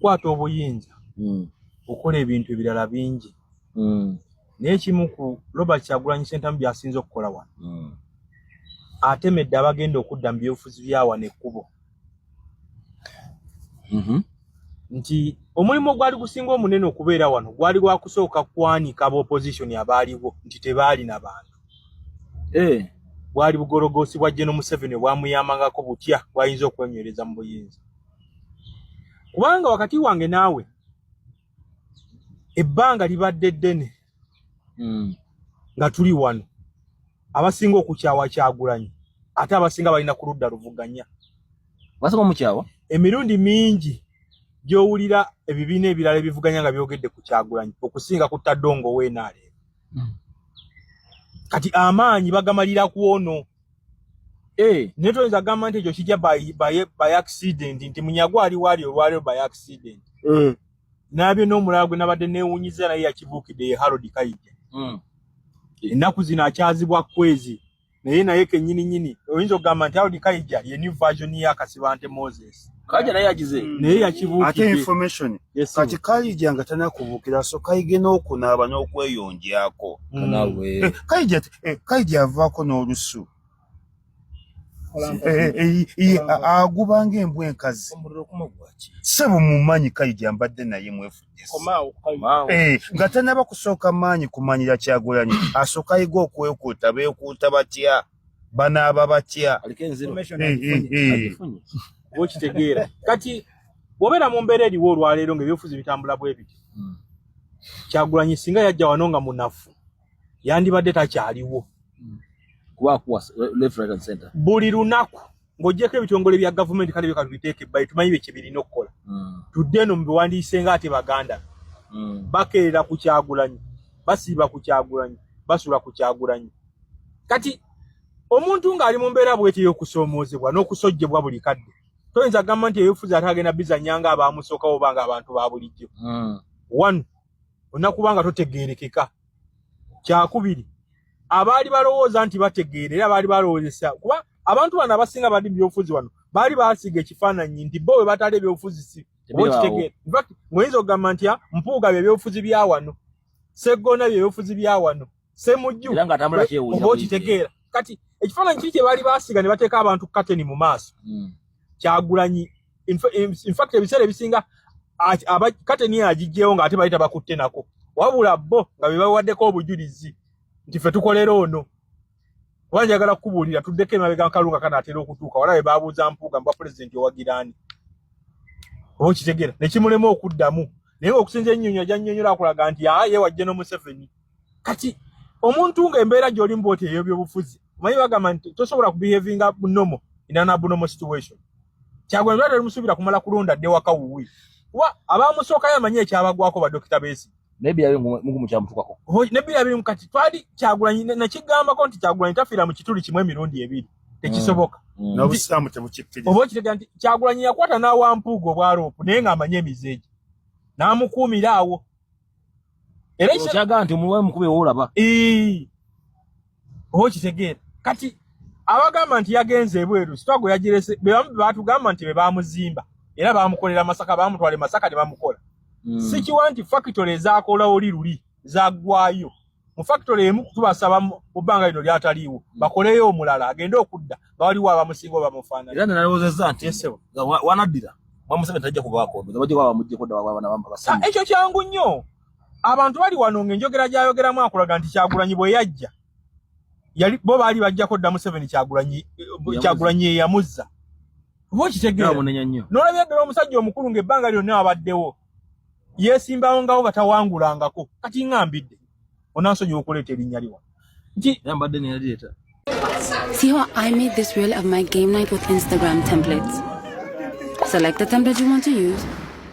okukwata obuyinza okola ebintu ebirala bingi naye kimu ku Robert Kyagulanyi Ssentamu byasinze okukola wano atemedde abagenda okudda mu byobufuzi bya wano ekkubo nti omulimu gwali gusinga omunene okubeera wano gwali gwa kusooka kwanika ab'opposition abaaliwo nti tebaali na bantu bwali bugorogosi bwa General Museveni bwamuyamangako butya bwayinza okwenywereza mu buyinza kubanga wakati wange naawe ebbanga libadde ddene nga tuli wano abasinga okukyawa Kyagulanyi ate abasinga balina ku ludda luvuganya basinga omukyawa emirundi mingi gyowulira ebibiina ebirala ebivuganya nga byogedde ku Kyagulanyi okusinga ku Tadongo w'enaale kati amaanyi bagamalira ku ono naye toyinza gamba nti ekyo kijja by accident nti Munyagwa ali waali olwaleero by accident nabyo n'omulala gwe nabadde neewunyiza naye yakibuukidde ye Harold Kayija ennaku zino akyazibwa kwezi naye kennyini oyinza okugamba nti Harold Kayija ye new version ya Kasibante Moses Kayija naye yagize naye yakibuukidde ate information kati Kayija nga tanakubuukira so Kayige n'okunaaba n'okweyongyako Kayija avaako n'olusu agubanga embwa enkazi sebo mumanyi Kayija mbadde naye mwefudde nga tanaba kusooka maanyi kumanyira Kyagulanyi asooka yiga okwekuuta beekuuta batya banaaba batya okitegeera kati bw'obeera mu mbeera eriwo olwaleero ng'ebyobufuzi bitambula bwe biti Kyagulanyi singa yajja wano nga munafu yandibadde takyaliwo left right and center buli lunaku ng'oggyeko ebitongole bya gavumenti kale byo biteeke ebbayi tumanyi bye birina okukola tudde eno mu biwandiise nga ate baganda bakeerera ku Kyagulanyi basiiba ku Kyagulanyi basula ku Kyagulanyi kati omuntu ng'ali mu mbeera bw'eti y'okusoomoozebwa n'okusojjebwa buli kadde toyinza gamba nti ebyobufuzi ate agenda bizannya nga abaamusookawo oba nga abantu ba bulijjo one onnakuba nga totegeerekeka kyakubiri abaali balowooza nti bategeera era baali balowoozesa kuba abantu bano abasinga bali mu byobufuzi wano baali baasiga ekifaananyi nti bo we batali ebyobufuzi si okitegeera ng'oyinza okugamba nti Mpuuga bye byobufuzi bya wano Sseggona bye byobufuzi bya wano Ssemujju oba okitegeera kati ekifaananyi kiri kye baali baasiga ne bateeka abantu kateni mu maaso Kyagulanyi in fact ebiseera ebisinga kateni agiggyewo ng'ate baali tabakutte nako wabula bo nga be bawaddeko obujulizi nti ffe tukolera ono oba njagala kukubuulira tuddeko emabega Kalunga kanaatera okutuuka wala be baabuuza Mpuuga mba pulezidenti owagiraani oba okitegeera ne kimulema okuddamu naye ng'okusinza ennyonyo gy'annyonnyola akulaga nti ye wajja n'Omuseveni kati omuntu ng'embeera gy'olimu bw'oti ey'ebyobufuzi omanyi bagamba nti tosobola kubehavinga bunomo in an abnormal situation Kyagulanyi lwali talimusuubira kumala kulonda dde waka wuwi kuba abaamusookayo amanyi ekyabagwako badokita Beesi nebbi yabe mungu mukyamutukako nebbi yabe mukati twali Kyagulanyi nakigambako nti Kyagulanyi tafiira mu kituli kimu emirundi ebiri tekisoboka n'obusiraamu tebukikkiriza oba okitegeera nti Kyagulanyi yakwata n'awa Mpuuga obwaloopu naye ng'amanyi emizeegi n'amukuumira awo era ekyagaa nti omuwe mukube woolaba oba okitegeera kati abagamba nti yagenze ebweru sitwago yagirese bebamu baatugamba nti be baamuzimba era baamukolera Masaka baamutwala Masaka ne bamukola sikiwa nti factory ezaakola oli luli zaggwayo mu factory emu tubasaba mu bbanga lino lyataliiwo bakoleyo omulala agende okudda bawaliwo abamusinga oba bamufaanana era nalowooza nti wanaddira Museveni tajja kubaako bajja kuba bamuggyeko dda basiima ekyo kyangu nnyo abantu bali wano ng'enjogera gy'ayogeramu akulaga nti Kyagulanyi bwe yajja bo baali bajjako dda Museveni Kyagulanyi eyamuzza oba okitegeera n'olabya ddala omusajja omukulu ng'ebbanga lyonna abaddewo yeesimbawo ngawo batawangulangako kati ngambidde onansonyiwa okuleeta erinnya liwa nti yambadde neyadeeta. See how I made this reel of my game night with Instagram templates. Select the template you want to use,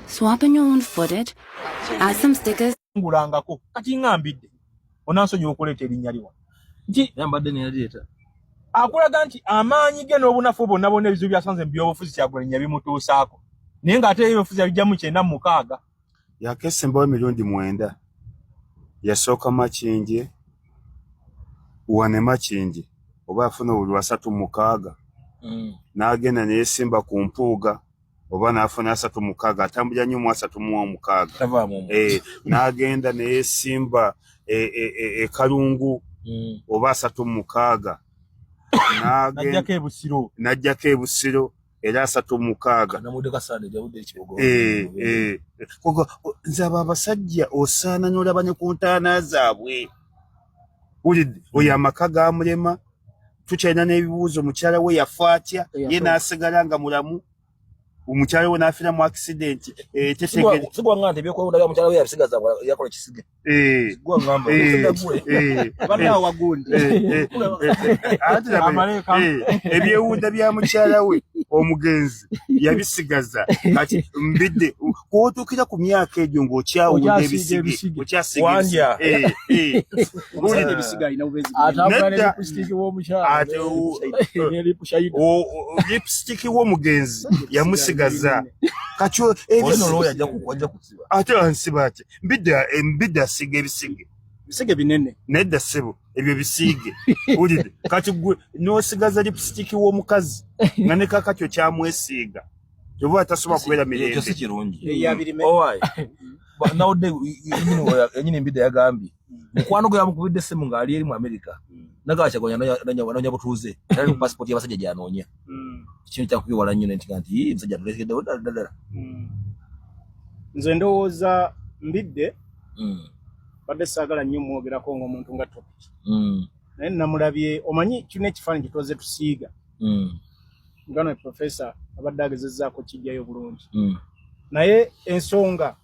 swap in your own footage, add some stickers. Ngulangako kati ngambidde onansonyiwa okuleeta erinnya liwa nti yambadde neyadeeta. Akulaga nti amaanyi ge n'obunafu bonna bonna ebizibu byasanze mu byobufuzi Kyagulanyi bimutuusaako naye ng'ate ebyobufuzi abijjamu 96 yakesembawo emirundi 9 yasooka Makinje wane Makinje oba afuna buli 3 mu 6 n'agenda neyesimba ku Mpuuga oba n'afuna 36 atambulira nnyo mu 36 n'agenda neyesimba Kalungu oba 36 n'ajjako ebusiro era 36 nze abo abasajja osaana n'olaba ne ku ntaana zaabwe oyo amaka gamulema tukyalina n'ebibuuzo mukyala we yafa atya ye n'asigala nga mulamu omukyala we n'afiira mu accident sigwanga nti ebyokwewunda bya mukyala we yabisigaza yakola ekisige sigwangamba banaawo wagundi ebyewunda bya mukyala we omugenzi yabisigaza kati mbidde kwotuukira ku myaka egyo ng'okyawunda ebisige okyasiga lipstick w'omugenzi yamusigaza kacho ate ansiba ati mbidde asiga ebisige binene nedda ssebo ebyo bisige ulide kati gwe n'osigaza lipstick w'omukazi nga ne kakatyo kyamwesiiga oba atasobola kubeera mirembe ekyo si kirungi owaayi nawodde yenyini mbidde yagambye mukwano gwe yamukubidde essimu ng'ali eri mu Amerika nagakyagonya nanya butuuze ali ku passport y'abasajja gy'anoonya ekintu kyakubiwala nnyo nti musajja tulekeddewo ddala nze ndowooza mbidde badde saagala nnyo mwogerako ng'omuntu nga topic naye namulabye omanyi kirina ekifaananyi kituwaze tusiiga ngano profesa abadde agezezzaako kijjayo bulungi naye ensonga